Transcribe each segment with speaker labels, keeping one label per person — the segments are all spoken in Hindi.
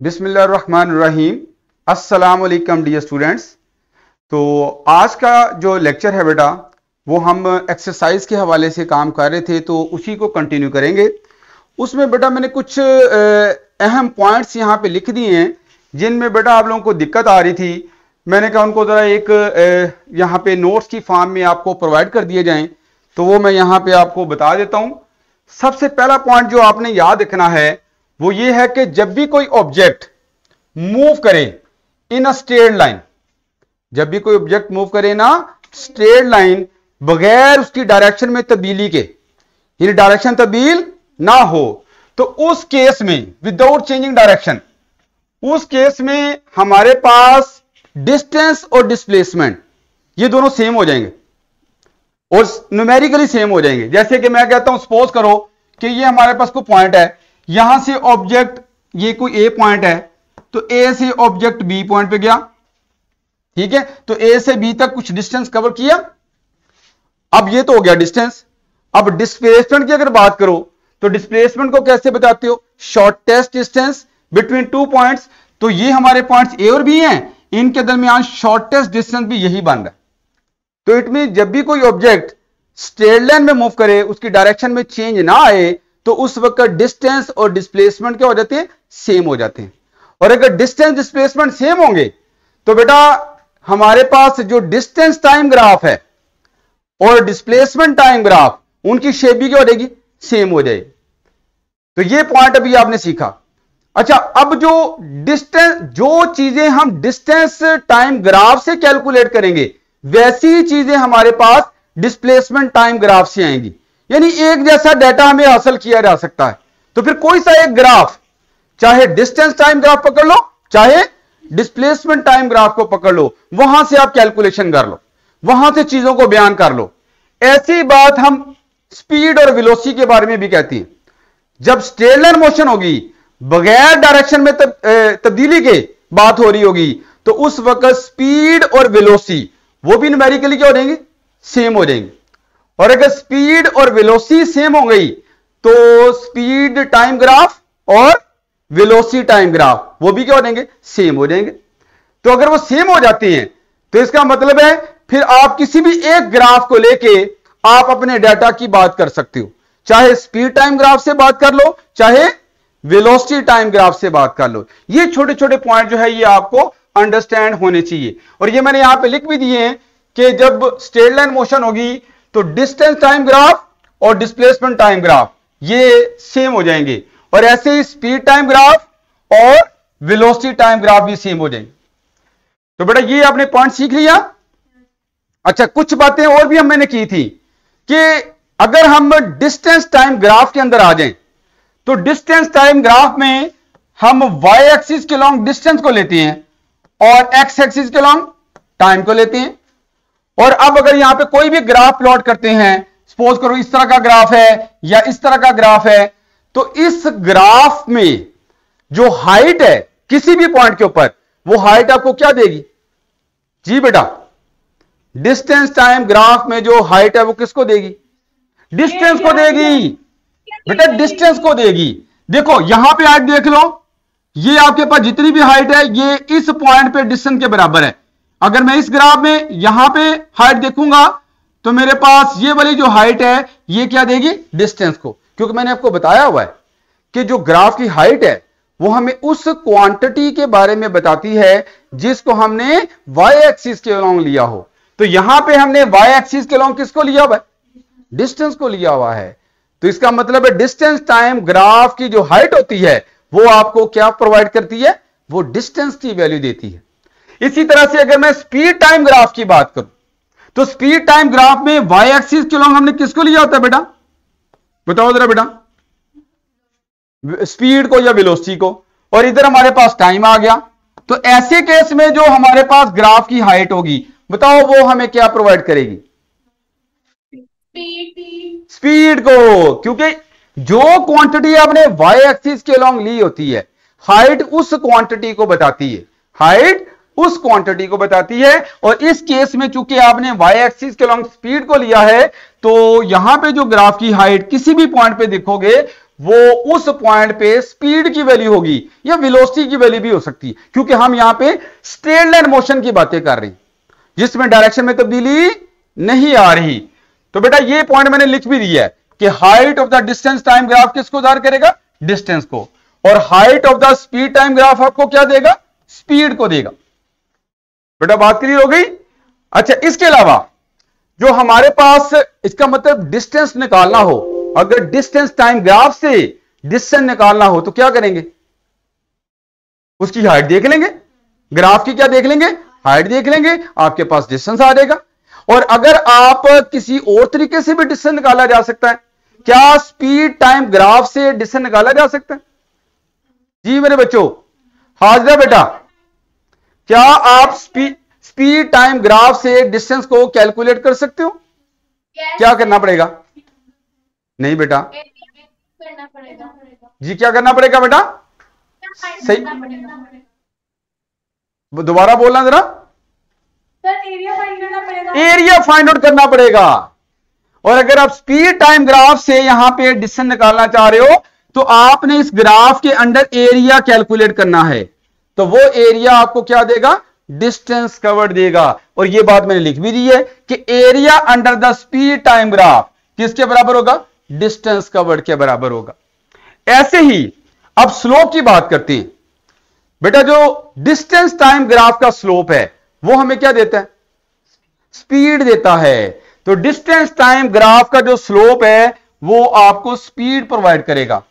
Speaker 1: बिस्मिल्लाहिर्रहमानिर्रहीम। अस्सलाम वालेकुम डियर स्टूडेंट्स। तो आज का जो लेक्चर है बेटा वो हम एक्सरसाइज के हवाले से काम कर रहे थे, तो उसी को कंटिन्यू करेंगे। उसमें बेटा मैंने कुछ अहम पॉइंट्स यहाँ पे लिख दिए हैं जिनमें बेटा आप लोगों को दिक्कत आ रही थी। मैंने कहा उनको ज़रा एक यहाँ पे नोट्स की फॉर्म में आपको प्रोवाइड कर दिए जाएं, तो वो मैं यहाँ पे आपको बता देता हूँ। सबसे पहला पॉइंट जो आपने याद रखना है वो ये है कि जब भी कोई ऑब्जेक्ट मूव करे इन अ स्ट्रेट लाइन, जब भी कोई ऑब्जेक्ट मूव करे ना स्ट्रेट लाइन, बगैर उसकी डायरेक्शन में तब्दीली के, यानी डायरेक्शन तब्दील ना हो, तो उस केस में विदाउट चेंजिंग डायरेक्शन, उस केस में हमारे पास डिस्टेंस और डिस्प्लेसमेंट ये दोनों सेम हो जाएंगे और न्यूमेरिकली सेम हो जाएंगे। जैसे कि मैं कहता हूं सपोज करो कि ये हमारे पास कोई पॉइंट है, यहां से ऑब्जेक्ट ये कोई ए पॉइंट है, तो ए से ऑब्जेक्ट बी पॉइंट पे गया, ठीक है, तो ए से बी तक कुछ डिस्टेंस कवर किया। अब ये तो हो गया डिस्टेंस। अब डिस्प्लेसमेंट की अगर बात करो तो डिस्प्लेसमेंट को कैसे बताते हो? Shortest distance between two points. तो ये हमारे पॉइंट्स ए और बी हैं, इनके दरमियान शॉर्टेस्ट डिस्टेंस भी यही बन रहा है। तो इट मीन जब भी कोई ऑब्जेक्ट स्ट्रेट लाइन में मूव करे, उसकी डायरेक्शन में चेंज ना आए, तो उस वक्त डिस्टेंस और डिस्प्लेसमेंट क्या हो जाते हैं? सेम हो जाते हैं। और अगर डिस्टेंस डिस्प्लेसमेंट सेम होंगे तो बेटा हमारे पास जो डिस्टेंस टाइम ग्राफ है और डिस्प्लेसमेंट टाइम ग्राफ, उनकी शेप भी क्या हो जाएगी? सेम हो जाएगी। तो ये पॉइंट अभी आपने सीखा। अच्छा, अब जो डिस्टेंस, जो चीजें हम डिस्टेंस टाइम ग्राफ से कैलकुलेट करेंगे वैसी चीजें हमारे पास डिस्प्लेसमेंट टाइम ग्राफ से आएंगी, यानी एक जैसा डाटा हमें हासिल किया जा सकता है। तो फिर कोई सा एक ग्राफ, चाहे डिस्टेंस टाइम ग्राफ पकड़ लो चाहे डिस्प्लेसमेंट टाइम ग्राफ को पकड़ लो, वहां से आप कैलकुलेशन कर लो, वहां से चीजों को बयान कर लो। ऐसी बात हम स्पीड और वेलोसिटी के बारे में भी कहती हैं। जब स्ट्रेट लाइन मोशन होगी, बगैर डायरेक्शन में तब्दीली के बात हो रही होगी, तो उस वक्त स्पीड और वेलोसिटी वो भी न्यूमेरिकली क्या हो जाएंगे? सेम हो जाएंगे। और अगर स्पीड और वेलोसिटी सेम हो गई तो स्पीड टाइम ग्राफ और वेलोसिटी टाइम ग्राफ वो भी क्या हो जाएंगे? सेम हो जाएंगे। तो अगर वो सेम हो जाती हैं तो इसका मतलब है फिर आप किसी भी एक ग्राफ को लेके आप अपने डाटा की बात कर सकते हो, चाहे स्पीड टाइम ग्राफ से बात कर लो चाहे वेलोसिटी टाइम ग्राफ से बात कर लो। ये छोटे छोटे पॉइंट जो है ये आपको अंडरस्टैंड होने चाहिए। और ये मैंने यहां पे लिख भी दिए हैं कि जब स्ट्रेट लाइन मोशन होगी तो डिस्टेंस टाइम ग्राफ और डिस्प्लेसमेंट टाइम ग्राफ ये सेम हो जाएंगे, और ऐसे ही स्पीड टाइम ग्राफ और वेलोसिटी टाइम ग्राफ भी सेम हो जाएंगे। तो बेटा ये आपने पॉइंट सीख लिया। अच्छा, कुछ बातें और भी मैंने की थी कि अगर हम डिस्टेंस टाइम ग्राफ के अंदर आ जाएं तो डिस्टेंस टाइम ग्राफ में हम वाई एक्सिस के लॉन्ग डिस्टेंस को लेते हैं और एक्स एक्सिस के लॉन्ग टाइम को लेते हैं। और अब अगर यहां पे कोई भी ग्राफ प्लॉट करते हैं, सपोज करो इस तरह का ग्राफ है या इस तरह का ग्राफ है, तो इस ग्राफ में जो हाइट है किसी भी पॉइंट के ऊपर, वो हाइट आपको क्या देगी? जी बेटा, डिस्टेंस टाइम ग्राफ में जो हाइट है वो किसको देगी? डिस्टेंस को देगी बेटा, डिस्टेंस को देगी। देखो यहां पे हाइट देख लो, ये आपके पास जितनी भी हाइट है ये इस पॉइंट पे डिस्टेंस के बराबर है। अगर मैं इस ग्राफ में यहां पे हाइट देखूंगा तो मेरे पास ये वाली जो हाइट है ये क्या देगी? डिस्टेंस को। क्योंकि मैंने आपको बताया हुआ है कि जो ग्राफ की हाइट है वो हमें उस क्वांटिटी के बारे में बताती है जिसको हमने वाई एक्सिस के अलोंग लिया हो। तो यहां पे हमने वाई एक्सिस के अलोंग किसको लिया हुआ है? डिस्टेंस को लिया हुआ है। तो इसका मतलब है डिस्टेंस टाइम ग्राफ की जो हाइट होती है वो आपको क्या प्रोवाइड करती है? वो डिस्टेंस की वैल्यू देती है। इसी तरह से अगर मैं स्पीड टाइम ग्राफ की बात करूं तो स्पीड टाइम ग्राफ में वाई एक्सिस के अलोंग हमने किसको लिया होता है बेटा? बताओ जरा बेटा, स्पीड को या वेलोसिटी को, और इधर हमारे पास टाइम आ गया। तो ऐसे केस में जो हमारे पास ग्राफ की हाइट होगी, बताओ वो हमें क्या प्रोवाइड करेगी? स्पीड को। क्योंकि जो क्वांटिटी आपने वाई एक्सिस के अलोंग ली होती है, हाइट उस क्वांटिटी को बताती है, हाइट उस क्वांटिटी को बताती है। और इस केस में चूंकि आपने वाई एक्सिस के अलोंग स्पीड को लिया है, तो यहां पे जो ग्राफ की हाइट किसी भी पॉइंट पे देखोगे वो उस पॉइंट पे स्पीड की वैल्यू होगी या वेलोसिटी की वैल्यू भी हो सकती है, क्योंकि हम यहां पे स्ट्रेट लाइन मोशन की बातें कर रहे हैं जिसमें डायरेक्शन में तब्दीली नहीं आ रही। तो बेटा ये पॉइंट मैंने लिख भी दिया है कि height of the distance time graph किसको ज़ाहिर करेगा, डिस्टेंस को, और height of the speed time graph आपको क्या देगा, स्पीड को देगा। बेटा बात क्लियर हो गई। अच्छा, इसके अलावा जो हमारे पास, इसका मतलब डिस्टेंस निकालना हो, अगर डिस्टेंस टाइम ग्राफ से डिस्टेंस निकालना हो तो क्या करेंगे, उसकी हाइट देख लेंगे, ग्राफ की क्या देख लेंगे, हाइट देख लेंगे, आपके पास डिस्टेंस आ जाएगा। और अगर आप किसी और तरीके से भी डिस्टेंस निकाला जा सकता है, क्या स्पीड टाइम ग्राफ से डिस्टेंस निकाला जा सकता है? जी मेरे बच्चों, हाजिरा बेटा, क्या आप स्पीड टाइम ग्राफ से डिस्टेंस को कैलकुलेट कर सकते हो? क्या करना पड़ेगा? नहीं बेटा, करना पड़ेगा जी, क्या करना पड़ेगा बेटा? सही, दोबारा बोलना जरा। एरिया फाइंड करना पड़ेगा, एरिया फाइंड आउट करना पड़ेगा। और अगर आप स्पीड टाइम ग्राफ से यहां पे डिस्टेंस निकालना चाह रहे हो तो आपने इस ग्राफ के अंदर एरिया कैलकुलेट करना है, तो वो एरिया आपको क्या देगा, डिस्टेंस कवर्ड देगा। और ये बात मैंने लिख भी दी है कि area under the speed time graph किसके बराबर होगा, डिस्टेंस कवर्ड के बराबर होगा। ऐसे ही अब स्लोप की बात करते हैं। बेटा जो डिस्टेंस टाइम ग्राफ का स्लोप है वो हमें क्या देता है, स्पीड देता है। तो डिस्टेंस टाइम ग्राफ का जो स्लोप है वो आपको स्पीड प्रोवाइड करेगा।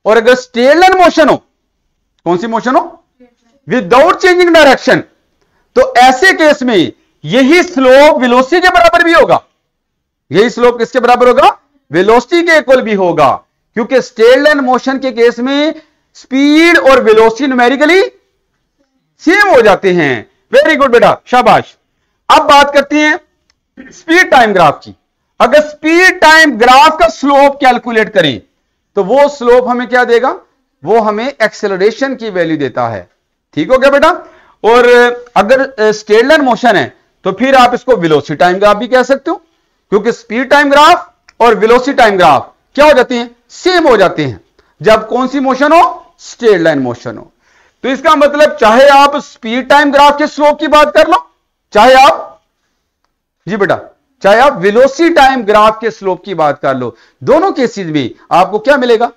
Speaker 1: और अगर स्ट्रेट लाइन मोशन हो, कौन सी मोशन हो, विदाउट चेंजिंग डायरेक्शन, तो ऐसे केस में यही स्लोप वेलोसिटी के बराबर भी होगा। यही स्लोप किसके बराबर होगा, वेलोसिटी के इक्वल भी होगा, क्योंकि स्ट्रेट लाइन मोशन के केस में स्पीड और वेलोसिटी न्यूमेरिकली सेम हो जाते हैं। वेरी गुड बेटा, शाबाश। अब बात करते हैं स्पीड टाइम ग्राफ की। अगर स्पीड टाइम ग्राफ का स्लोप कैलकुलेट करें तो वो स्लोप हमें क्या देगा, वो हमें एक्सेलरेशन की वैल्यू देता है। ठीक हो गया बेटा। और अगर स्ट्रेट लाइन मोशन है तो फिर आप इसको वेलोसिटी टाइम ग्राफ भी कह सकते हो, क्योंकि स्पीड टाइम ग्राफ और वेलोसिटी टाइम ग्राफ क्या हो जाते हैं, सेम हो जाते हैं जब कौन सी मोशन हो, स्ट्रेट लाइन मोशन हो। तो इसका मतलब चाहे आप स्पीड टाइम ग्राफ के स्लोप की बात कर लो, चाहे आप, जी बेटा, चाहे आप वेलोसिटी टाइम ग्राफ के स्लोप की बात कर लो, दोनों केसेस में आपको क्या मिलेगा,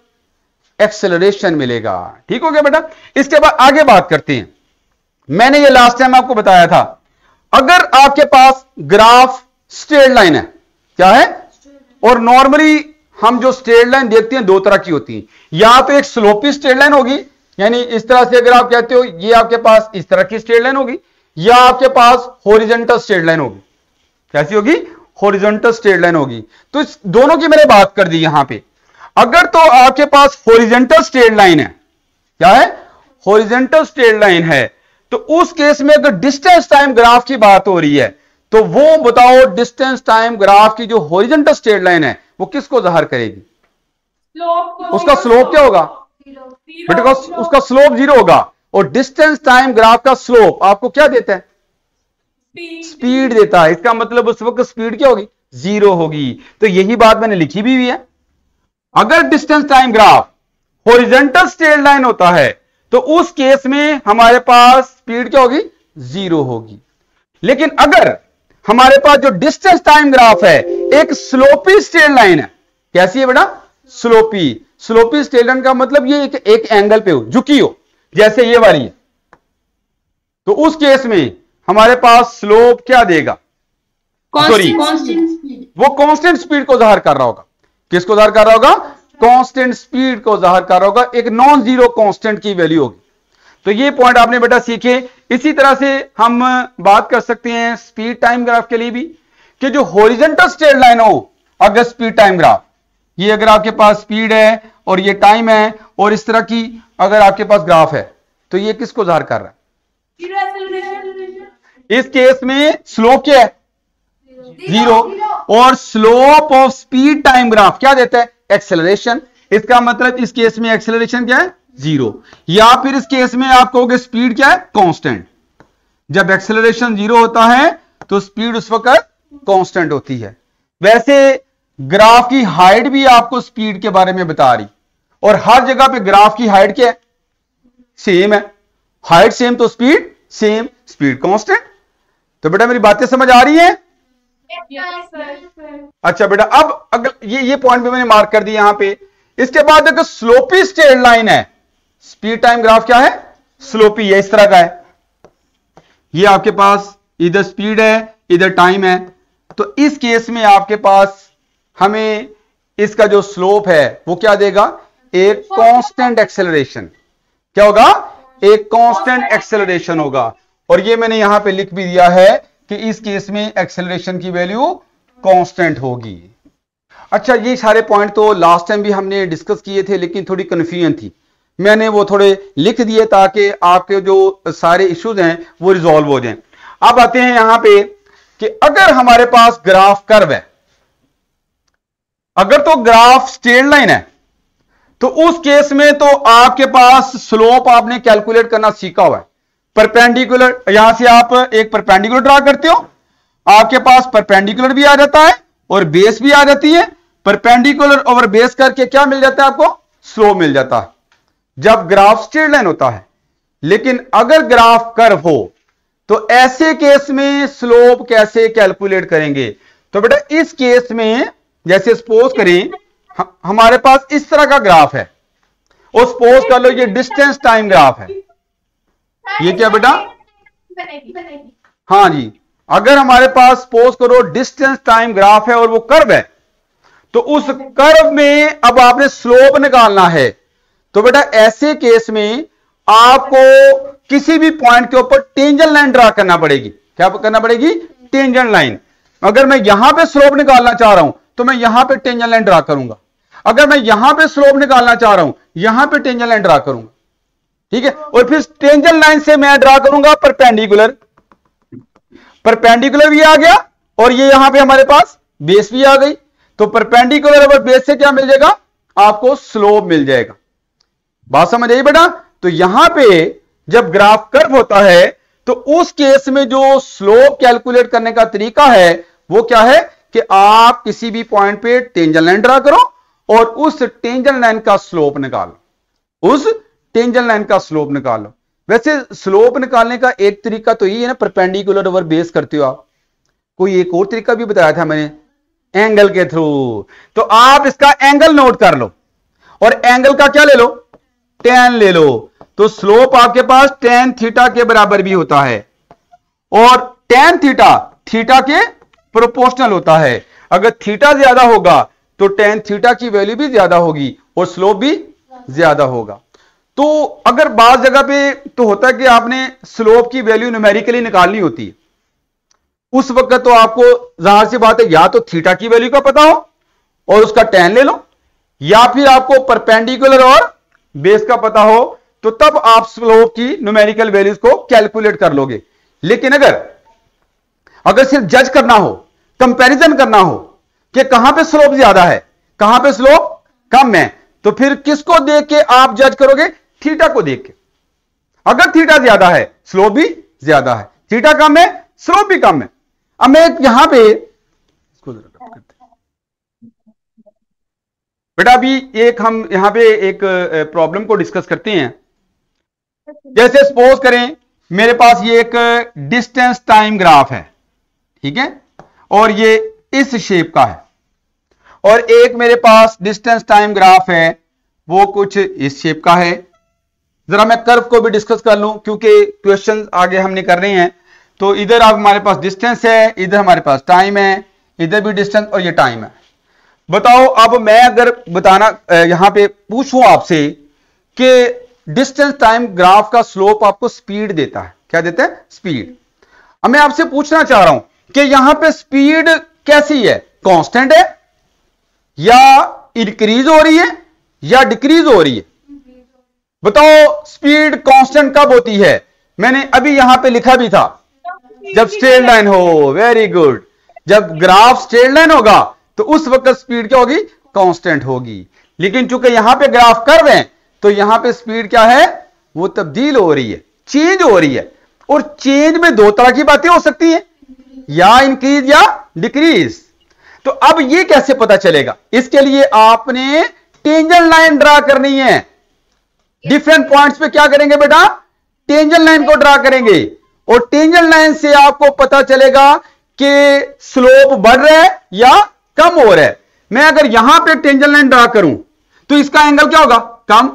Speaker 1: एक्सेलरेशन मिलेगा। ठीक हो गया बेटा। इसके बाद आगे बात करते हैं। मैंने ये लास्ट टाइम आपको बताया था, अगर आपके पास ग्राफ स्ट्रेट लाइन है, क्या है, और नॉर्मली हम जो स्ट्रेट लाइन देखते हैं दो तरह की होती है, या तो एक स्लोपी स्ट्रेट लाइन होगी, यानी इस तरह से अगर आप कहते हो ये आपके पास इस तरह की स्ट्रेट लाइन होगी, या आपके पास हॉरिजॉन्टल स्ट्रेट लाइन होगी। कैसी होगी, हॉरिजॉन्टल स्ट्रेट लाइन होगी। तो इस दोनों की मैंने बात कर दी यहां पे। अगर तो आपके पास हॉरिजॉन्टल स्ट्रेट लाइन है, क्या है, हॉरिजॉन्टल स्ट्रेट लाइन है, तो उस केस में अगर डिस्टेंस टाइम ग्राफ की बात हो रही है तो वो बताओ डिस्टेंस टाइम ग्राफ की जो हॉरिजॉन्टल स्ट्रेट लाइन है वो किसको ज़ाहिर करेगी, उसका स्लोप क्या होगा बेटा, उसका स्लोप जीरो होगा। और डिस्टेंस टाइम ग्राफ का स्लोप आपको क्या देता है, स्पीड देता है। इसका मतलब उस वक्त स्पीड क्या होगी, जीरो होगी। तो यही बात मैंने लिखी भी हुई है। अगर distance time graph horizontal straight line होता है तो उस केस में हमारे पास स्पीड क्या होगी, जीरो होगी। लेकिन अगर हमारे पास जो डिस्टेंस टाइम ग्राफ है एक स्लोपी स्ट्रेट लाइन है, कैसी है बेटा, स्लोपी। स्लोपी स्ट्रेट लाइन का मतलब ये एक एंगल पे हो, झुकी हो, जैसे ये वाली है, तो उस केस में हमारे पास स्लोप क्या देगा, सॉरी, वो कांस्टेंट स्पीड को जाहिर कर रहा होगा। किसको जाहिर कर रहा होगा, कांस्टेंट स्पीड को जाहिर कर रहा होगा, एक नॉन जीरो कांस्टेंट की वैल्यू होगी। तो ये पॉइंट आपने बेटा सीखे। इसी तरह से हम बात कर सकते हैं स्पीड टाइम ग्राफ के लिए भी, कि जो हॉरिजॉन्टल स्ट्रेट लाइन हो, अगर स्पीड टाइम ग्राफ, ये अगर आपके पास स्पीड है और ये टाइम है और इस तरह की अगर आपके पास ग्राफ है तो ये किसको जाहिर कर रहा है, इस केस में स्लोप क्या है, जीरो। और slope of speed time graph क्या देता है, एक्सेलरेशन। इसका मतलब इस केस में एक्सेलरेशन क्या है, जीरो। या फिर इस केस में आप कहोगे स्पीड क्या है, कांस्टेंट। जब एक्सेलरेशन जीरो होता है तो स्पीड उस वक्त कांस्टेंट होती है। वैसे ग्राफ की हाइट भी आपको स्पीड के बारे में बता रही, और हर जगह पे ग्राफ की हाइट क्या है, सेम है, हाइट सेम तो स्पीड सेम, स्पीड कांस्टेंट। तो बेटा मेरी बातें समझ आ रही हैं? अच्छा बेटा, अब अगर ये पॉइंट भी मैंने मार्क कर दिया यहां पे। इसके बाद देखो स्लोपी स्ट्रेट लाइन है, स्पीड टाइम ग्राफ क्या है, स्लोपी, ये इस तरह का है। ये आपके पास इधर स्पीड है इधर टाइम है, तो इस केस में आपके पास हमें इसका जो स्लोप है वो क्या देगा, एक कांस्टेंट एक्सेलरेशन। क्या होगा, एक कांस्टेंट एक्सेलरेशन होगा। और ये मैंने यहां पे लिख भी दिया है कि इस केस में एक्सेलरेशन की वैल्यू कांस्टेंट होगी। अच्छा, ये सारे पॉइंट तो लास्ट टाइम भी हमने डिस्कस किए थे, लेकिन थोड़ी कंफ्यूजन थी, मैंने वो थोड़े लिख दिए ताकि आपके जो सारे इश्यूज हैं वो रिजॉल्व हो जाएं। अब आते हैं यहां पे कि अगर हमारे पास ग्राफ कर्व है, अगर तो ग्राफ स्ट्रेट लाइन है, तो उस केस में तो आपके पास स्लोप आपने कैलकुलेट करना सीखा हुआ है। परपेंडिकुलर, यहां से आप एक परपेंडिकुलर ड्रा करते हो, आपके पास परपेंडिकुलर भी आ जाता है और बेस भी आ जाती है। परपेंडिकुलर ओवर बेस करके क्या मिल जाता है आपको, स्लोप मिल जाता है जब ग्राफ स्ट्रेट लाइन होता है। लेकिन अगर ग्राफ कर्व हो तो ऐसे केस में स्लोप कैसे कैलकुलेट करेंगे? तो बेटा इस केस में जैसे सपोज करें हमारे पास इस तरह का ग्राफ है, और सपोज कर लो ये डिस्टेंस टाइम ग्राफ है। ये क्या बेटा, हाँ जी, अगर हमारे पास सपोज करो डिस्टेंस टाइम ग्राफ है और वो कर्व है, तो उस कर्व में अब आपने स्लोप निकालना है। तो बेटा ऐसे केस में आपको किसी भी पॉइंट के ऊपर टेंजेंट लाइन ड्रा करना पड़ेगी। क्या करना पड़ेगी, टेंजेंट लाइन। अगर मैं यहां पे स्लोप निकालना चाह रहा हूं तो मैं यहां पे टेंजेंट लाइन ड्रा करूंगा, अगर मैं यहां पे स्लोप निकालना चाह रहा हूं यहां पे टेंजेंट लाइन ड्रा करूंगा, ठीक है। और फिर टेंजेंट लाइन से मैं ड्रा करूंगा परपेंडिकुलर, परपेंडिकुलर भी आ गया और ये यहां पे हमारे पास बेस भी आ गई। तो परपेंडिकुलर और बेस से क्या मिल जाएगा, आपको स्लोप मिल जाएगा। बात समझ आई बेटा? तो यहां पे जब ग्राफ कर्व होता है तो उस केस में जो स्लोप कैलकुलेट करने का तरीका है वो क्या है कि आप किसी भी पॉइंट पे टेंजेंट लाइन ड्रा करो और उस टेंजेंट लाइन का स्लोप निकालो, उस टेंजेंट लाइन का स्लोप निकालो। वैसे स्लोप निकालने का एक तरीका तो ये है ना, परपेंडिकुलर ओवर बेस करते हो आप। कोई एक और तरीका भी बताया था मैंने, एंगल के थ्रू। तो आप इसका एंगल नोट कर लो और एंगल का क्या ले लो, tan ले लो। तो स्लोप आपके पास tan थीटा के बराबर भी होता है और tan थीटा थीटा के प्रोपोर्शनल होता है। अगर थीटा ज्यादा होगा तो tan थीटा की वैल्यू भी ज्यादा होगी और स्लोप भी ज्यादा होगा। तो अगर बात जगह पे तो होता है कि आपने स्लोप की वैल्यू न्यूमेरिकली निकालनी होती है, उस वक्त तो आपको जाहिर सी बात है या तो थीटा की वैल्यू का पता हो और उसका tan ले लो, या फिर आपको परपेंडिकुलर और बेस का पता हो, तो तब आप स्लोप की न्यूमेरिकल वैल्यूज को कैलकुलेट कर लोगे। लेकिन अगर सिर्फ जज करना हो, कंपैरिजन करना हो कि कहां पे स्लोप ज्यादा है कहां पे स्लोप कम है, तो फिर किसको देख के आप जज करोगे, थीटा को देख के। अगर थीटा ज्यादा है स्लोप भी ज्यादा है, थीटा कम है स्लोप भी कम है। अब मैं यहां पे इसको बेटा अभी एक हम यहां पे एक प्रॉब्लम को डिस्कस करते हैं। जैसे सपोज करें मेरे पास ये एक डिस्टेंस टाइम ग्राफ है, ठीक है, और ये इस शेप का है, और एक मेरे पास डिस्टेंस टाइम ग्राफ है वो कुछ इस शेप का है। जरा मैं कर्व को भी डिस्कस कर लूं क्योंकि क्वेश्चन आगे हमने कर रहे हैं। तो इधर आप हमारे पास डिस्टेंस है, इधर हमारे पास टाइम है, इधर भी डिस्टेंस और ये टाइम है। बताओ अब मैं अगर बताना यहां पे पूछूं आपसे कि डिस्टेंस टाइम ग्राफ का स्लोप आपको स्पीड देता है, क्या देता है, स्पीड। अब मैं आपसे पूछना चाह रहा हूं कि यहां पे स्पीड कैसी है, कांस्टेंट है या इंक्रीज हो रही है या डिक्रीज हो रही है? बताओ स्पीड कांस्टेंट कब होती है? मैंने अभी यहां पे लिखा भी था, जब स्ट्रेट लाइन हो। वेरी गुड, जब ग्राफ स्ट्रेट लाइन होगा तो उस वक्त स्पीड क्या होगी, कांस्टेंट होगी। लेकिन चूंकि यहां पे ग्राफ कर्व है तो यहां पे स्पीड क्या है, वो तब्दील हो रही है, चेंज हो रही है। और चेंज में दो तरह की बातें हो सकती हैं, या इंक्रीज या डिक्रीज। तो अब ये कैसे पता चलेगा, इसके लिए आपने टेंजेंट लाइन ड्रा करनी है। डिफरेंट पॉइंट्स पे क्या करेंगे बेटा, टेंजेंट लाइन को ड्रा करेंगे, और टेंजेंट लाइन से आपको पता चलेगा कि स्लोप बढ़ रहा है या कम हो रहा है। मैं अगर यहां पे टेंजेंट लाइन ड्रा करूं तो इसका एंगल क्या होगा, कम।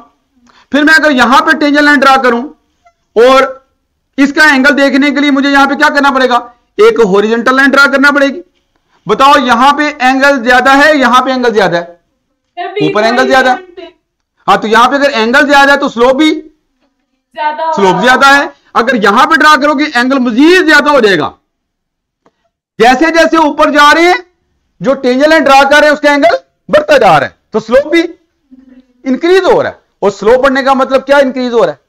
Speaker 1: फिर मैं अगर यहां पे टेंजेंट लाइन ड्रा करूं और इसका एंगल देखने के लिए मुझे यहां पे क्या करना पड़ेगा, एक हॉरिजॉन्टल लाइन ड्रा करना पड़ेगी। बताओ यहां पे एंगल ज्यादा है, यहां पे एंगल ज्यादा है, ऊपर एंगल ज्यादा है। हाँ, तो यहां पे अगर एंगल ज्यादा है तो स्लोप भी ज्यादा है। अगर यहां पे ड्रा करोगे एंगल मजीद ज्यादा हो जाएगा। जैसे जैसे ऊपर जा रहे हैं जो टेंजेंट लाइन ड्रा कर रहे हैं उसका एंगल बढ़ता जा रहा है, तो स्लोप भी इंक्रीज हो रहा है। और स्लोप बढ़ने का मतलब क्या इंक्रीज हो रहा है,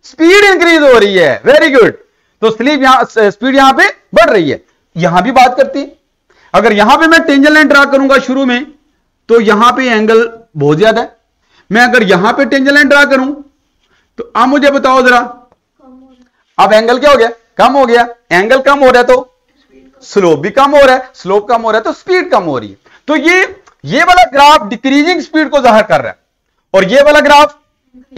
Speaker 1: स्पीड इंक्रीज हो रही है। Very good. तो स्पीड यहां पे बढ़ रही है। यहां भी बात करती है, अगर यहां पे मैं टेंजेंट लाइन ड्रा करूंगा शुरू में तो यहां पे एंगल बहुत ज्यादा है। मैं अगर यहां पे टेंजेंट लाइन ड्रा करूं तो अब मुझे बताओ जरा, अब एंगल क्या हो गया, कम हो गया। एंगल कम हो रहा है तो स्लोप भी कम हो रहा है, स्लोप कम हो रहा है तो स्पीड कम हो रही है। तो ये वाला ग्राफ डिक्रीजिंग स्पीड को जाहिर कर रहा है और ये वाला ग्राफ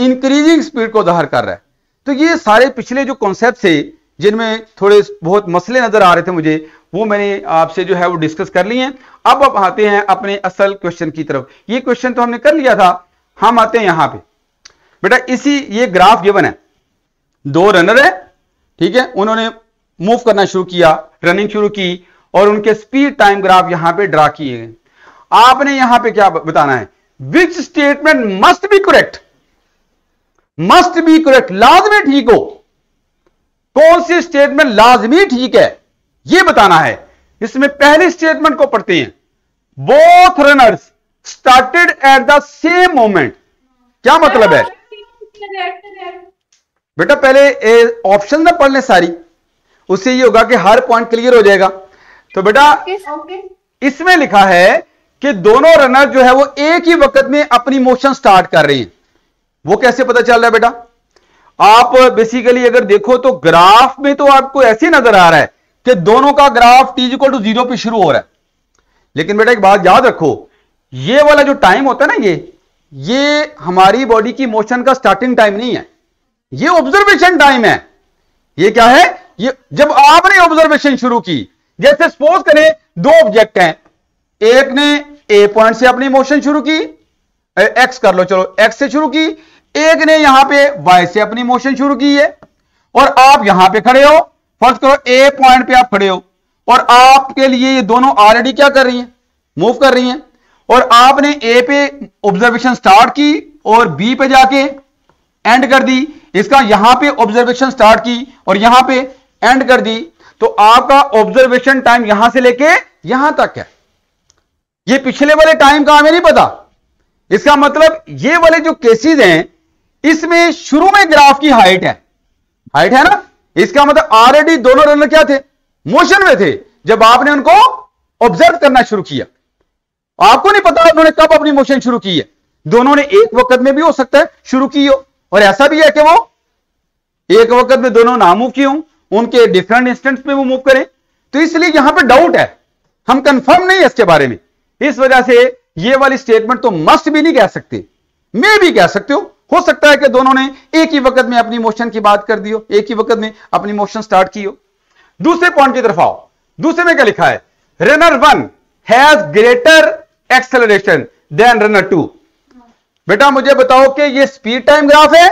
Speaker 1: इंक्रीजिंग स्पीड को जाहिर कर रहा है। तो ये सारे पिछले जो कॉन्सेप्ट थे जिनमें थोड़े बहुत मसले नजर आ रहे थे मुझे, वो मैंने आपसे जो है वो डिस्कस कर लिए हैं। अब आते हैं अपने असल क्वेश्चन की तरफ। ये क्वेश्चन तो हमने कर लिया था, हम आते हैं यहां पे। बेटा ये ग्राफ गिवन है, दो रनर है, ठीक है, उन्होंने मूव करना शुरू किया, रनिंग शुरू की और उनके स्पीड टाइम ग्राफ यहां पे ड्रा किए गए। आपने यहां पे क्या बताना है, which statement must be correct, must be correct, लाजमी ठीक हो, कौन सी स्टेटमेंट लाजमी ठीक है यह बताना है। इसमें पहली स्टेटमेंट को पढ़ते हैं, both runners started at the same moment. क्या मतलब है बेटा, पहले ऑप्शन में पढ़ ले सारी, उससे ये होगा कि हर पॉइंट क्लियर हो जाएगा। तो बेटा इसमें लिखा है कि दोनों रनर जो है वो एक ही वक्त में अपनी मोशन स्टार्ट कर रहे हैं। वो कैसे पता चल रहा है बेटा, आप बेसिकली अगर देखो तो ग्राफ में तो आपको ऐसे नजर आ रहा है कि दोनों का ग्राफ t=0 पे शुरू हो रहा है। लेकिन बेटा एक बात याद रखो, ये वाला जो टाइम होता है ना, ये हमारी बॉडी की मोशन का स्टार्टिंग टाइम नहीं है, ये ऑब्जर्वेशन टाइम है। ये क्या है, ये जब आपने ऑब्जर्वेशन शुरू की। जैसे सपोज करें दो ऑब्जेक्ट हैं, एक ने ए पॉइंट से अपनी मोशन शुरू की, एक्स कर लो, चलो एक्स से शुरू की, एक ने यहां पे वाई से अपनी मोशन शुरू की है, और आप यहां पे खड़े हो, फर्ज करो ए पॉइंट पे आप खड़े हो, और आपके लिए ये दोनों ऑलरेडी क्या कर रही हैं, मूव कर रही हैं, और आपने ए पे ऑब्जर्वेशन स्टार्ट की और बी पे जाके एंड कर दी। इसका यहां पे ऑब्जर्वेशन स्टार्ट की और यहां पे एंड कर दी, तो आपका ऑब्जर्वेशन टाइम यहां से लेके यहां तक है। ये पिछले वाले टाइम का हमें नहीं पता। इसका मतलब ये वाले जो केसेस हैं इसमें शुरू में ग्राफ की हाइट है ना, इसका मतलब ऑलरेडी दोनों रनर क्या थे, मोशन में थे जब आपने उनको ऑब्जर्व करना शुरू किया। आपको नहीं पता उन्होंने कब अपनी मोशन शुरू की है, दोनों ने एक वक्त में भी हो सकता है शुरू की हो, और ऐसा भी है कि वो एक वक्त में दोनों ना मूव किए हों, उनके डिफरेंट इंस्टेंट्स में वो मूव करें। तो इसलिए यहां पे डाउट है, हम कंफर्म नहीं है इसके बारे में। इस वजह से ये वाली स्टेटमेंट तो मस्ट भी नहीं कह सकते, मैं भी कह सकते हो सकता है कि दोनों ने एक ही वक्त में अपनी मोशन की बात कर दी हो, एक ही वक्त में अपनी मोशन स्टार्ट की हो। दूसरे पॉइंट की तरफ आओ, दूसरे में क्या लिखा है, runner 1 has greater acceleration than runner 2। बेटा मुझे बताओ कि ये स्पीड टाइम ग्राफ है,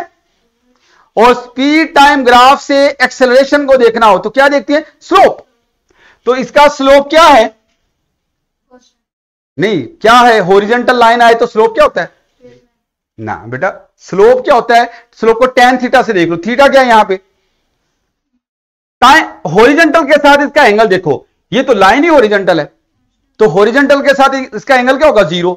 Speaker 1: और स्पीड टाइम ग्राफ से एक्सेलरेशन को देखना हो तो क्या देखते हैं, स्लोप। तो इसका स्लोप क्या है, नहीं क्या है, हॉरिजॉन्टल लाइन आए तो स्लोप क्या होता है ना बेटा, स्लोप क्या होता है, स्लोप को tan थीटा से देख लो, थीटा क्या है यहां पे, हॉरिजॉन्टल के साथ इसका एंगल देखो, ये तो लाइन ही हॉरिजॉन्टल है, तो हॉरिजॉन्टल के साथ इसका एंगल क्या होगा, 0,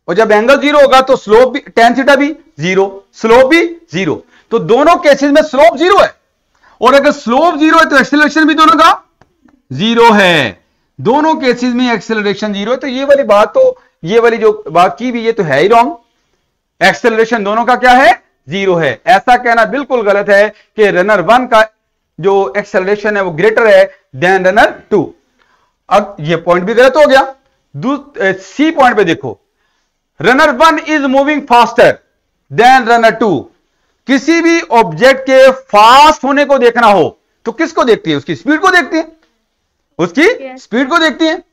Speaker 1: और जब एंगल 0 होगा तो स्लोप भी tan थीटा भी 0, स्लोप भी 0। तो दोनों केसेस में स्लोप 0 है, और अगर स्लोप 0 है तो एक्सेलरेशन भी दोनों का 0 है, दोनों केसेस में एक्सेलरेशन 0 है। तो ये वाली बात, तो ये वाली जो बात की भी, ये तो है ही रॉन्ग, एक्सेलरेशन दोनों का क्या है, 0 है। ऐसा कहना बिल्कुल गलत है कि रनर 1 का जो एक्सेलरेशन है वो ग्रेटर है देन रनर 2। अब ये पॉइंट भी गलत हो गया। सी पॉइंट पे देखो, runner 1 is moving faster than runner 2। किसी भी ऑब्जेक्ट के फास्ट होने को देखना हो तो किसको देखती है? उसकी स्पीड को देखती है, उसकी स्पीड को देखती है।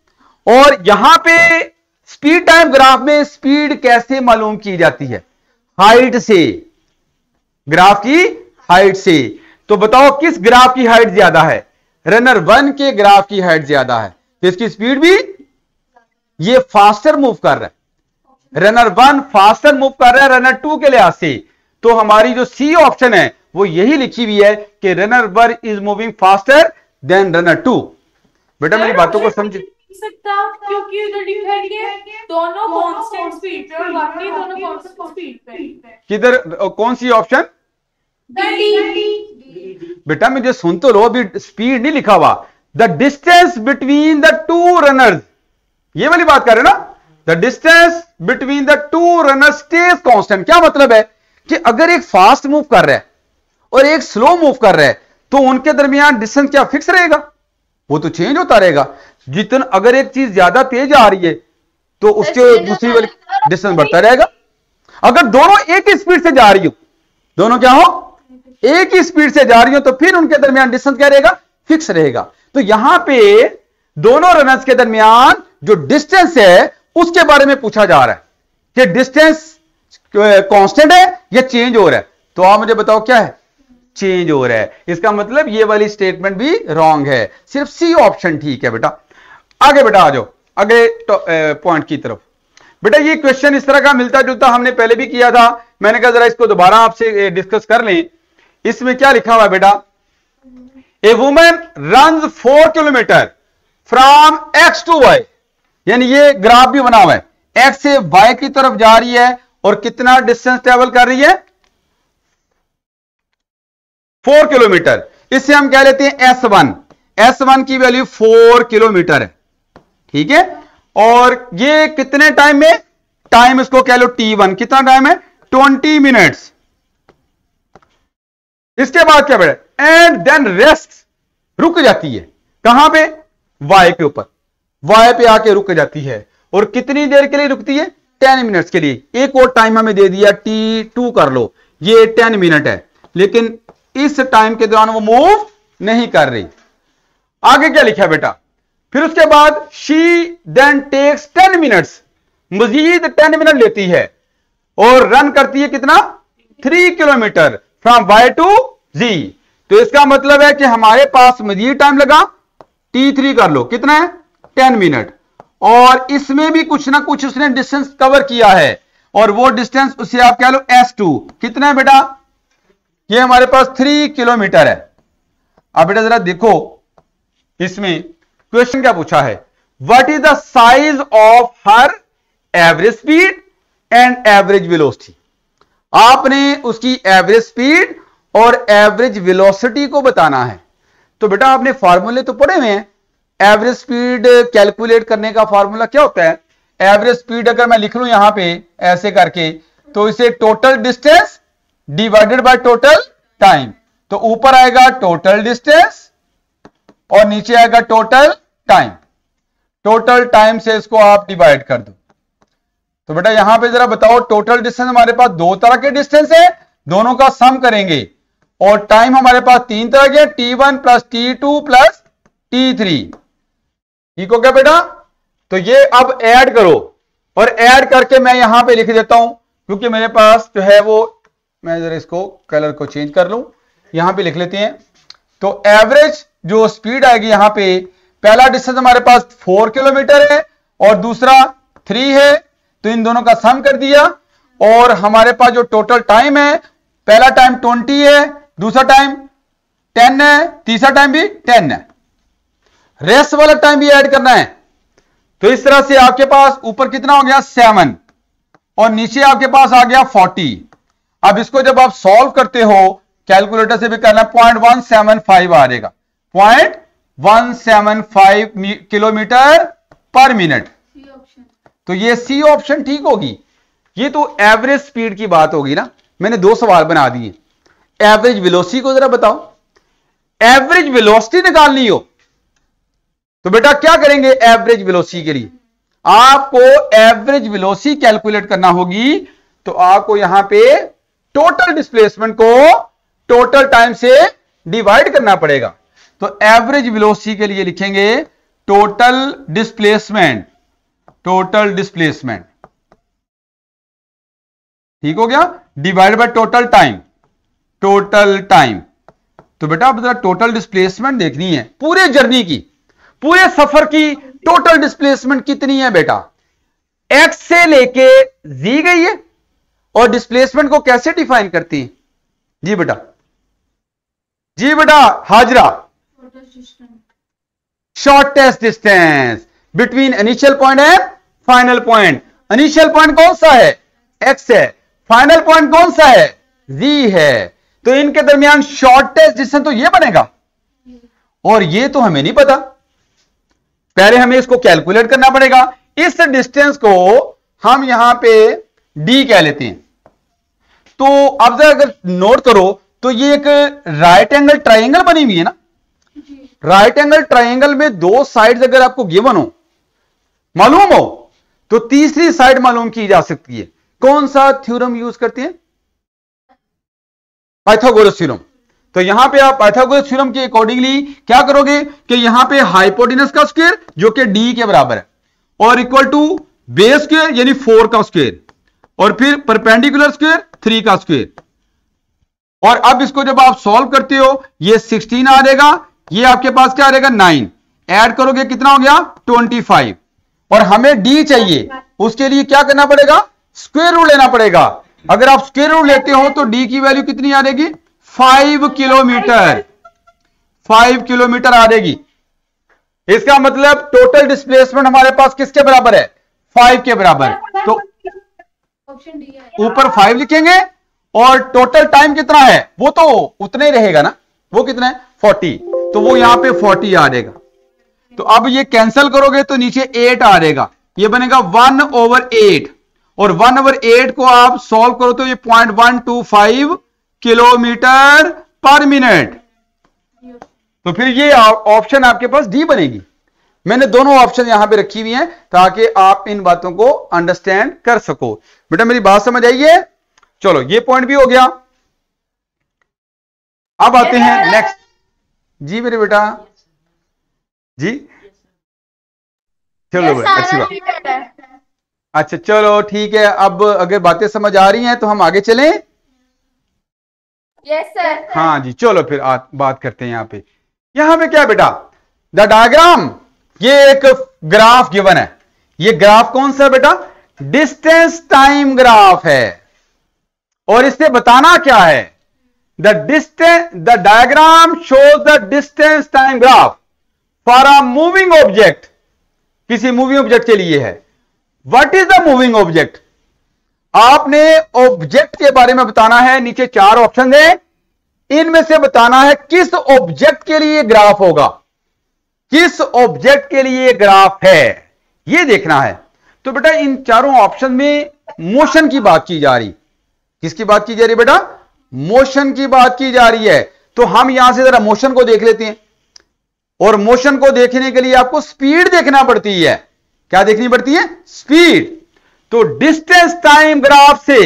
Speaker 1: और यहां पे स्पीड टाइम ग्राफ में स्पीड कैसे मालूम की जाती है? हाइट से, ग्राफ की हाइट से। तो बताओ किस ग्राफ की हाइट ज्यादा है? रनर 1 के ग्राफ की हाइट ज्यादा है, तो इसकी स्पीड भी, ये फास्टर मूव कर रहा है, रनर 1 फास्टर मूव कर रहा है रनर 2 के लिहाज से। तो हमारी जो सी ऑप्शन है वो यही लिखी हुई है कि runner 1 is moving faster than runner 2। बेटा मेरी बातों को समझ
Speaker 2: सकता, क्योंकि उधर डिफेंड के दोनों कांस्टेंट स्पीड पे और बाकी दोनों कांस्टेंट स्पीड पे।
Speaker 1: किधर कौन सी ऑप्शन? बेटा मुझे सुन तो लो, अभी स्पीड नहीं लिखा हुआ। The distance between the two runners, ये वाली बात कर रहे हैं ना। The distance between the two runners stage constant. क्या मतलब है कि अगर एक फास्ट मूव कर रहा है और एक स्लो मूव कर रहा है तो उनके दरमियान डिस्टेंस क्या फिक्स रहेगा? वो तो चेंज होता रहेगा। जितना अगर एक चीज ज्यादा तेज आ रही है तो उसके दूसरी वाली डिस्टेंस बढ़ता रहेगा। अगर दोनों एक ही स्पीड से जा रही हो, दोनों क्या हो, एक ही स्पीड से जा रही हो, तो फिर उनके दरमियान डिस्टेंस क्या रहेगा? फिक्स रहेगा। तो यहां पे दोनों रनर्स के दरमियान जो डिस्टेंस है उसके बारे में पूछा जा रहा है कि डिस्टेंस कांस्टेंट है या चेंज हो रहा है। तो आप मुझे बताओ क्या है? चेंज हो रहा है। इसका मतलब ये वाली स्टेटमेंट भी रॉन्ग है, सिर्फ सी ऑप्शन ठीक है। बेटा आगे, बेटा आ जाओ अगले पॉइंट की तरफ। बेटा ये क्वेश्चन इस तरह का मिलता जुलता हमने पहले भी किया था, मैंने कहा जरा इसको दोबारा आपसे डिस्कस कर लें। इसमें क्या लिखा हुआ है बेटा? A women run 4 kilometre from X to Y, यानी ये ग्राफ भी बना हुआ है, एक्स से वाई की तरफ जा रही है और कितना डिस्टेंस ट्रेवल कर रही है? 4 किलोमीटर। इससे हम कह लेते हैं S1। S1 की वैल्यू 4 किलोमीटर है, ठीक है। और ये कितने टाइम में? टाइम इसको कह लो T1। कितना टाइम है? 20 मिनट्स। इसके बाद क्या बेटा? एंड देन रेस्ट, रुक जाती है। कहां पे? वाई के ऊपर, वाई पे आके रुक जाती है। और कितनी देर के लिए रुकती है? 10 मिनट्स के लिए। एक और टाइम हमें दे दिया T2 कर लो, ये 10 मिनट है, लेकिन इस टाइम के दौरान वो मूव नहीं कर रही। आगे क्या लिखा है बेटा? फिर उसके बाद she then takes 10 minutes, Majid 10 minute लेती है और रन करती है कितना? 3 kilometre from Y to G. तो इसका मतलब है कि हमारे पास मजीद टाइम लगा, T3 कर लो, कितना है? 10 मिनट। और इसमें भी कुछ ना कुछ उसने डिस्टेंस कवर किया है, और वो डिस्टेंस उसे आप कह लो S2। कितना है बेटा? ये हमारे पास 3 किलोमीटर है। अब बेटा जरा देखो इसमें क्वेश्चन क्या पूछा है? What is the size of her average speed and average velocity. आपने उसकी एवरेज स्पीड और एवरेज वेलोसिटी को बताना है। तो बेटा आपने फार्मूले तो पढ़े हुए हैं। एवरेज स्पीड कैलकुलेट करने का फार्मूला क्या होता है? एवरेज स्पीड अगर मैं लिख लूं यहां पे ऐसे करके, तो इसे total distance divided by total time. तो ऊपर आएगा टोटल डिस्टेंस और नीचे आएगा टोटल टाइम। टोटल टाइम से इसको आप डिवाइड कर दो। तो बेटा यहां पे जरा बताओ, टोटल डिस्टेंस हमारे पास दो तरह के डिस्टेंस है, दोनों का सम करेंगे। और टाइम हमारे पास तीन तरह के, T1 plus T2 plus T3। ठीक हो गया बेटा? तो ये अब ऐड करो, और ऐड करके मैं यहां पे लिख देता हूं, क्योंकि मेरे पास जो है वो, मैं जरा इसको कलर को चेंज कर लूं, यहां पे लिख लेते हैं। तो एवरेज जो स्पीड आएगी यहां पे, पहला डिस्टेंस हमारे पास 4 किलोमीटर है और दूसरा 3 है, तो इन दोनों का सम कर दिया। और हमारे पास जो टोटल टाइम है, पहला टाइम 20 है, दूसरा टाइम 10 है, तीसरा टाइम भी 10 है। रेस्ट वाला टाइम भी ऐड करना है। तो इस तरह से आपके पास ऊपर कितना हो गया? 7, और नीचे आपके पास आ गया 40। अब इसको जब आप सॉल्व करते हो कैलकुलेटर से भी करना, 0.175 आ जाएगा, 0.175 किलोमीटर पर मिनट। तो ये सी ऑप्शन ठीक होगी। ये तो एवरेज स्पीड की बात होगी ना। मैंने दो सवाल बना दिए। एवरेज वेलोसिटी को जरा बताओ। एवरेज वेलोसिटी निकालनी हो तो बेटा क्या करेंगे? एवरेज वेलोसिटी के लिए आपको एवरेज वेलोसिटी कैलकुलेट करना होगी, तो आपको यहां पे टोटल डिस्प्लेसमेंट को टोटल टाइम से डिवाइड करना पड़ेगा। तो एवरेज वेलोसिटी के लिए लिखेंगे टोटल डिस्प्लेसमेंट, टोटल डिस्प्लेसमेंट, ठीक हो गया, divide by total time, total time. तो बेटा आप जरा टोटल डिस्प्लेसमेंट देखनी है पूरे जर्नी की, पूरे सफर की टोटल डिस्प्लेसमेंट कितनी है बेटा। एक्स से लेके जी गई है, और डिस्प्लेसमेंट को कैसे डिफाइन करती है? जी बेटा, जी बेटा Hajra, shortest distance between initial point and final point. Initial point कौन सा है? एक्स है। फाइनल पॉइंट कौन सा है? जी है। तो इनके दरमियान शॉर्टेस्ट डिस्टेंस तो ये बनेगा, और ये तो हमें नहीं पता, पहले हमें इसको कैलकुलेट करना पड़ेगा। इस डिस्टेंस को हम यहां पे डी कह लेते हैं। तो अब अगर नोट करो तो ये एक राइट एंगल ट्राइंगल बनी हुई है ना। राइट एंगल ट्राइंगल में दो साइड्स अगर आपको गिवन हो, मालूम हो, तो तीसरी साइड मालूम की जा सकती है। कौन सा थ्योरम यूज करते हैं? Pythagoras theorem. तो यहां पे आप पाइथागोरस थ्योरम के अकॉर्डिंगली क्या करोगे कि यहां पे हाइपोटेनस का स्क्वायर जो कि डी के बराबर है, और इक्वल टू बेस स्क्वायर यानी 4 का स्क्वायर, और फिर परपेंडिकुलर स्क्वायर 3 का स्क्वायर। और अब इसको जब आप सॉल्व करते हो ये 16 आ जाएगा, ये आपके पास क्या आ जाएगा 9, ऐड करोगे कितना हो गया 25, और हमें डी चाहिए, उसके लिए क्या करना पड़ेगा? स्क्वायर रूट लेना पड़ेगा। अगर आप स्क्वायर रूट लेते हो तो डी की वैल्यू कितनी आ जाएगी? 5 किलोमीटर, 5 किलोमीटर आ जाएगी। इसका मतलब टोटल डिस्प्लेसमेंट हमारे पास किसके बराबर है? 5 के बराबर। तो ऊपर 5 लिखेंगे, और टोटल टाइम कितना है वो तो उतना ही रहेगा ना, वो कितना है 40, तो वो यहां पे 40 आ जाएगा। तो अब ये कैंसिल करोगे तो नीचे 8 आ जाएगा, ये बनेगा 1/8, और 1/8 को आप सॉल्व करो तो ये 0.125 किलोमीटर पर मिनट। तो फिर ये ऑप्शन आपके पास डी बनेगी। मैंने दोनों ऑप्शन यहां पे रखी हुई हैं ताकि आप इन बातों को अंडरस्टैंड कर सको। बेटा मेरी बात समझ आई है? चलो ये पॉइंट भी हो गया। अब आते हैं नेक्स्ट। जी मेरे बेटा, जी चलो बेटा, अच्छी बात। अच्छा चलो ठीक है, अब अगर बातें समझ आ रही हैं तो हम आगे चलें।
Speaker 2: Yes sir.
Speaker 1: हाँ जी चलो फिर बात करते हैं। यहां पे क्या है बेटा? द डायग्राम, ये एक ग्राफ गिवन है। ये ग्राफ कौन सा है बेटा? डिस्टेंस टाइम ग्राफ है। और इससे बताना क्या है? The diagram shows the distance time graph for a moving object. किसी मूविंग ऑब्जेक्ट के लिए है। What is the moving object? आपने ऑब्जेक्ट के बारे में बताना है। नीचे 4 ऑप्शन है, इनमें से बताना है किस ऑब्जेक्ट के लिए ग्राफ होगा, किस ऑब्जेक्ट के लिए ग्राफ है, यह देखना है। तो बेटा इन चारों ऑप्शन में मोशन की बात की जा रही। किसकी बात की जा रही बेटा? मोशन की बात की जा रही है। तो हम यहां से जरा मोशन को देख लेते हैं, और मोशन को देखने के लिए आपको स्पीड देखना पड़ती है। क्या देखनी पड़ती है? स्पीड। तो डिस्टेंस टाइम ग्राफ से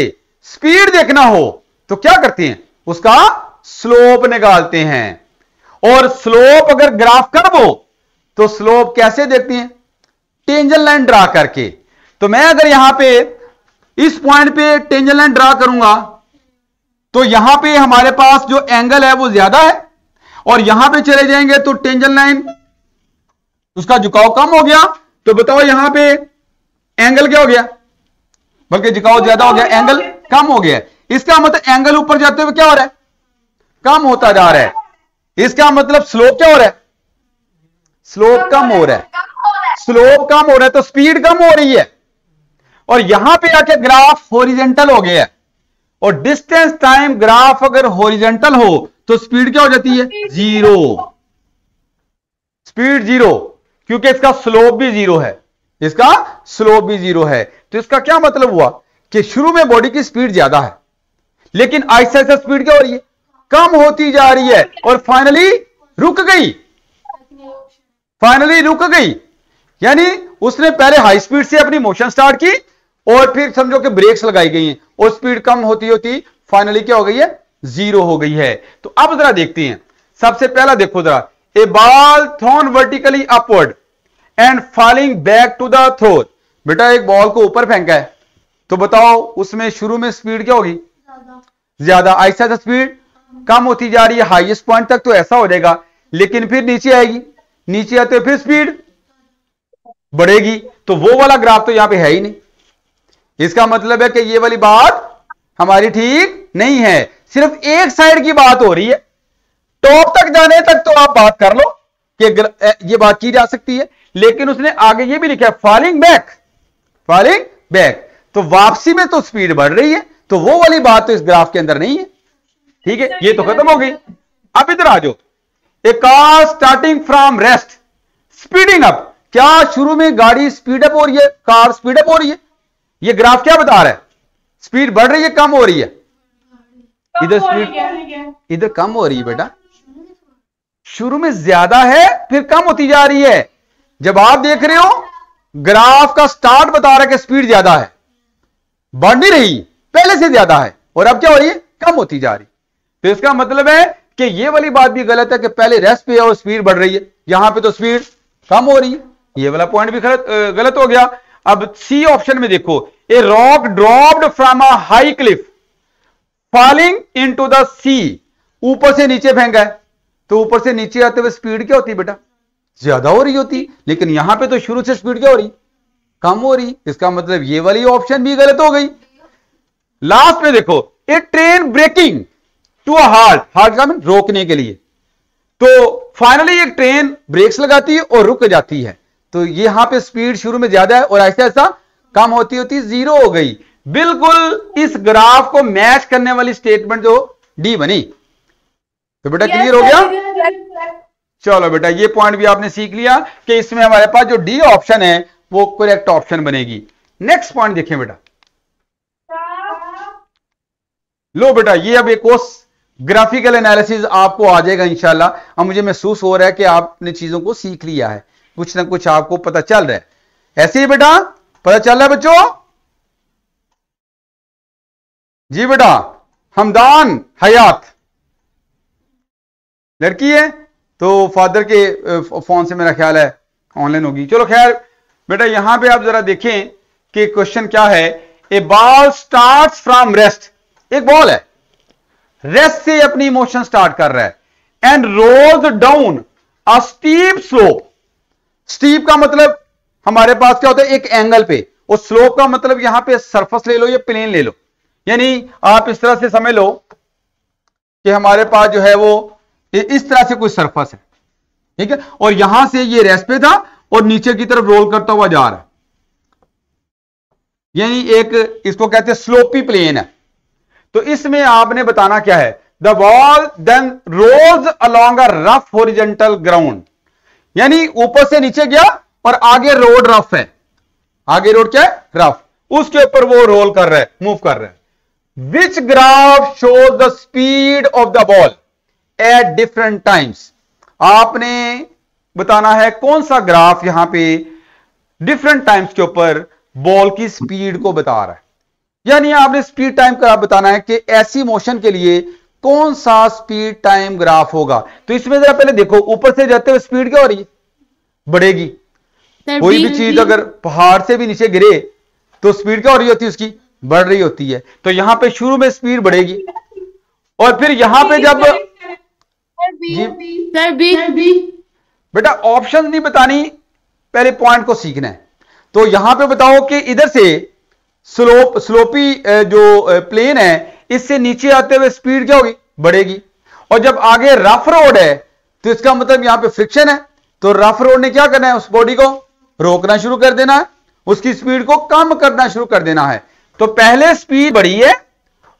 Speaker 1: स्पीड देखना हो तो क्या करते हैं? उसका स्लोप निकालते हैं। और स्लोप अगर ग्राफ कर्व हो तो स्लोप कैसे देखते हैं? टेंजेंट लाइन ड्रा करके। तो मैं अगर यहां पे इस पॉइंट पे टेंजेंट लाइन ड्रा करूंगा तो यहां पे हमारे पास जो एंगल है वो ज्यादा है, और यहां पे चले जाएंगे तो टेंजेंट लाइन उसका झुकाव कम हो गया। तो बताओ यहां पे एंगल क्या हो गया? बल्कि झुकाव ज्यादा हो गया, एंगल कम हो गया। इसका मतलब एंगल ऊपर जाते हुए क्या हो रहा है? कम होता जा रहा है। इसका मतलब स्लोप क्या हो रहा है? स्लोप कम हो रहा है। स्लोप कम हो रहा है तो स्पीड कम हो रही है, और यहां पे आके ग्राफ हॉरिजॉन्टल हो गया है। और डिस्टेंस टाइम ग्राफ अगर हॉरिजॉन्टल हो तो स्पीड क्या हो जाती है? 0। स्पीड 0, क्योंकि इसका स्लोप भी 0 है। इसका स्लोप भी 0 है। तो इसका क्या मतलब हुआ कि शुरू में बॉडी की स्पीड ज्यादा है, लेकिन आहिस्ता आहिस्ता स्पीड क्या हो रही है? कम होती जा रही है, और फाइनली रुक गई। फाइनली रुक गई। यानी उसने पहले हाई स्पीड से अपनी मोशन स्टार्ट की और फिर समझो कि ब्रेक्स लगाई गई हैं और स्पीड कम होती होती फाइनली क्या हो गई है, 0 हो गई है। तो अब जरा देखते हैं, सबसे पहला देखो जरा, a ball thrown vertically upward and falling back to the thrower. बेटा एक बॉल को ऊपर फेंका है, तो बताओ उसमें शुरू में स्पीड क्या होगी, ज्यादा, आहिस्ता आहिस्ता स्पीड कम होती जा रही है, हाईएस्ट पॉइंट तक तो ऐसा हो जाएगा, लेकिन फिर नीचे आएगी, नीचे आते फिर स्पीड बढ़ेगी। तो वो वाला ग्राफ तो यहां पे है ही नहीं। इसका मतलब है कि ये वाली बात हमारी ठीक नहीं है, सिर्फ एक साइड की बात हो रही है। टॉप तक जाने तक तो आप बात कर लो कि ये बात की जा सकती है, लेकिन उसने आगे ये भी लिखा है फॉलिंग बैक, फॉलिंग बैक, तो वापसी में तो स्पीड बढ़ रही है, तो वो वाली बात तो इस ग्राफ के अंदर नहीं है। ठीक है, ये तो खत्म हो गई। अब इधर आ जाओ, a car starting from rest speeding up. क्या शुरू में गाड़ी स्पीड अप हो रही है, कार स्पीड अप हो रही है? ये ग्राफ क्या बता रहा है, स्पीड बढ़ रही है कम हो रही है? इधर स्पीड इधर कम हो रही है बेटा, शुरू में ज्यादा है फिर कम होती जा रही है। जब आप देख रहे हो ग्राफ का स्टार्ट बता रहा है कि स्पीड ज्यादा है, बढ़ नहीं रही, पहले से ज्यादा है, और अब क्या हो रही है, कम होती जा रही। तो इसका मतलब है कि ये वाली बात भी गलत है कि पहले रेस्ट पे है और स्पीड बढ़ रही है, यहां पे तो स्पीड कम हो रही है। ये वाला पॉइंट भी गलत हो गया। अब सी ऑप्शन में देखो, a rock dropped from a high cliff falling into the sea. ऊपर से नीचे फेंका है, तो ऊपर से नीचे आते हुए स्पीड क्या होती है बेटा, ज्यादा हो रही होती, लेकिन यहां पे तो शुरू से स्पीड क्या हो रही, कम हो रही। इसका मतलब ये वाली ऑप्शन भी गलत हो गई। लास्ट में देखो, a train braking to a halt, halt का मतलब रोकने के लिए, तो फाइनली एक ट्रेन ब्रेक्स लगाती है और रुक जाती है, तो यहां पे स्पीड शुरू में ज्यादा है और ऐसा ऐसा कम होती होती 0 हो गई। बिल्कुल इस ग्राफ को मैच करने वाली स्टेटमेंट जो डी बनी। तो बेटा क्लियर हो गया? चलो बेटा ये पॉइंट भी आपने सीख लिया कि इसमें हमारे पास जो डी ऑप्शन है वो करेक्ट ऑप्शन बनेगी। नेक्स्ट पॉइंट देखें बेटा, लो बेटा ये अब एक ग्राफिकल एनालिसिस आपको आ जाएगा इंशाल्लाह। अब मुझे महसूस हो रहा है कि आपने चीजों को सीख लिया है, कुछ ना कुछ आपको पता चल रहा है। ऐसे ही बेटा पता चल रहा है बच्चों? जी बेटा, हमदान हयात लड़की है, तो फादर के फोन से मेरा ख्याल है ऑनलाइन होगी। चलो खैर बेटा, यहां पे आप जरा देखें कि क्वेश्चन क्या है। A ball starts from rest, एक बॉल है रेस्ट से अपनी मोशन स्टार्ट कर रहा है, and rolls down a steep slope. Steep का मतलब हमारे पास क्या होता है, एक एंगल पे, और स्लोप का मतलब यहां पे सरफेस ले लो या प्लेन ले लो, यानी आप इस तरह से समझ लो कि हमारे पास जो है वो इस तरह से कोई सरफेस है, ठीक है, और यहां से ये रेस्ट पे था और नीचे की तरफ रोल करता हुआ जा रहा है, यानी एक इसको कहते हैं स्लोपी प्लेन है। तो इसमें आपने बताना क्या है, the ball then rolls along a rough horizontal ground, यानी ऊपर से नीचे गया और आगे रोड रफ है, आगे रोड क्या है, रफ, उसके ऊपर वो रोल कर रहा है, मूव कर रहा है। Which graph shows the speed of the ball at different times. आपने बताना है कौन सा ग्राफ यहां पे डिफरेंट टाइम्स के ऊपर बॉल की स्पीड को बता रहा है, यानी आपने स्पीड टाइम ग्राफ बताना है कि ऐसी मोशन के लिए कौन सा स्पीड टाइम ग्राफ होगा। तो इसमें जरा पहले देखो, ऊपर से जाते हुए स्पीड क्या हो रही है, बढ़ेगी। कोई भी चीज अगर पहाड़ से भी नीचे गिरे तो स्पीड क्या हो रही होती है, उसकी बढ़ रही होती है। तो यहां पे शुरू में स्पीड बढ़ेगी और फिर यहां पे जब बेटा ऑप्शन नहीं बतानी, पहले पॉइंट को सीखना है। तो यहां पे बताओ कि इधर से स्लोपी जो प्लेन है, इससे नीचे आते हुए स्पीड क्या होगी, बढ़ेगी, और जब आगे रफ रोड है तो इसका मतलब यहां पे फ्रिक्शन है, तो रफ रोड ने क्या करना है, उस बॉडी को रोकना शुरू कर देना है, उसकी स्पीड को कम करना शुरू कर देना है। तो पहले स्पीड बढ़ी है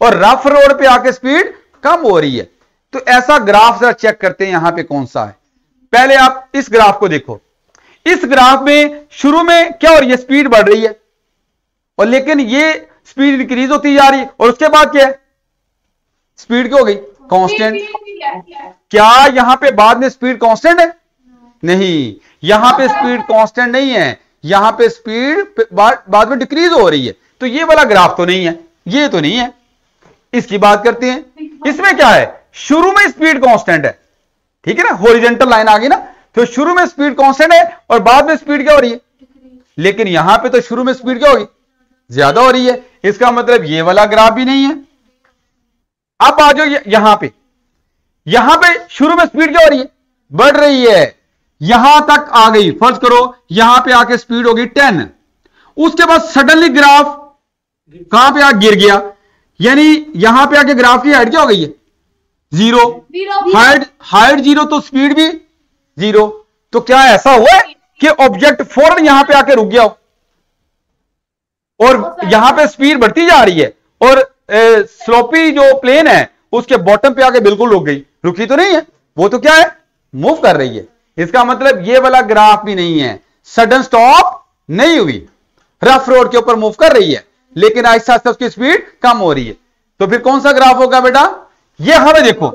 Speaker 1: और रफ रोड पे आके स्पीड कम हो रही है। तो ऐसा ग्राफ जरा चेक करते हैं यहां पे कौन सा है। पहले आप इस ग्राफ को देखो, इस ग्राफ में शुरू में क्या हो रही है, स्पीड बढ़ रही है, और लेकिन ये स्पीड इंक्रीज होती जा रही है, और उसके बाद क्या है, स्पीड क्या हो गई, कांस्टेंट। क्या यहां पे बाद में स्पीड कांस्टेंट है? नहीं, यहां पे स्पीड कांस्टेंट नहीं है, यहां पे स्पीड बाद में डिक्रीज हो रही है। तो ये वाला ग्राफ तो नहीं है, ये तो नहीं है। इसकी बात करते हैं। इसमें क्या है, शुरू में स्पीड कांस्टेंट है, ठीक है ना, हॉरिजॉन्टल लाइन आ गई ना, तो शुरू में स्पीड कांस्टेंट है और बाद में स्पीड क्या हो रही है। लेकिन यहां पे तो शुरू में स्पीड क्या होगी, ज्यादा हो रही है। इसका मतलब ये वाला ग्राफ भी नहीं है। अब आ जाओ यहां पे शुरू में स्पीड क्या हो रही है, बढ़ रही है, यहां तक आ गई। फर्ज करो यहां पे आके स्पीड होगी 10, उसके बाद सडनली ग्राफ कहां पे आके गिर गया, यानी यहां पे आके ग्राफ की हाइट क्या हो गई है, 0। हाइट 0 तो स्पीड भी 0। तो क्या ऐसा हुआ है कि ऑब्जेक्ट फौरन यहां पे आके रुक गया हो और यहां पे स्पीड बढ़ती जा रही है और स्लोपी जो प्लेन है उसके बॉटम पे आके बिल्कुल रुक गई, रुकी तो नहीं है, वो तो क्या है, मूव कर रही है। इसका मतलब ये वाला ग्राफ भी नहीं है, सडन स्टॉप नहीं हुई, रफ रोड के ऊपर मूव कर रही है, लेकिन आहिस्ता आहिस्ता उसकी स्पीड कम हो रही है। तो फिर कौन सा ग्राफ होगा बेटा, ये हमें देखो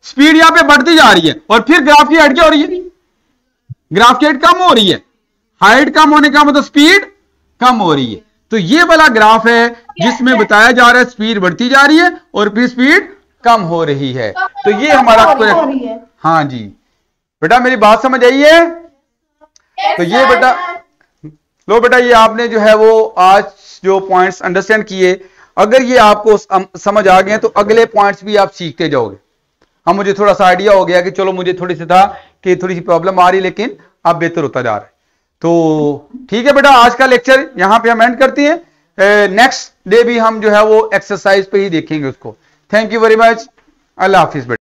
Speaker 1: स्पीड यहां पे बढ़ती जा रही है और फिर ग्राफ की हाइट क्या हो रही है, ग्राफ की हाइट कम हो रही है। हाइट कम होने का मतलब स्पीड कम हो रही है। तो ये वाला ग्राफ है जिसमें बताया जा रहा है स्पीड बढ़ती जा रही है और फिर स्पीड कम हो रही है। तो ये हमारा हाँ जी बेटा, मेरी बात समझ आई है। तो ये बेटा लो बेटा, ये आपने जो है वो आज जो पॉइंट्स अंडरस्टैंड किए, अगर ये आपको समझ आ गए तो अगले पॉइंट्स भी आप सीखते जाओगे। अब मुझे थोड़ा सा आइडिया हो गया कि चलो मुझे थोड़ी सी था कि थोड़ी सी प्रॉब्लम आ रही, लेकिन अब बेहतर होता जा रहा है। तो ठीक है बेटा, आज का लेक्चर यहां पे हम एंड करते हैं। नेक्स्ट डे भी हम जो है वो एक्सरसाइज पे ही देखेंगे उसको। थैंक यू वेरी मच, अल्लाह हाफिज बेटा।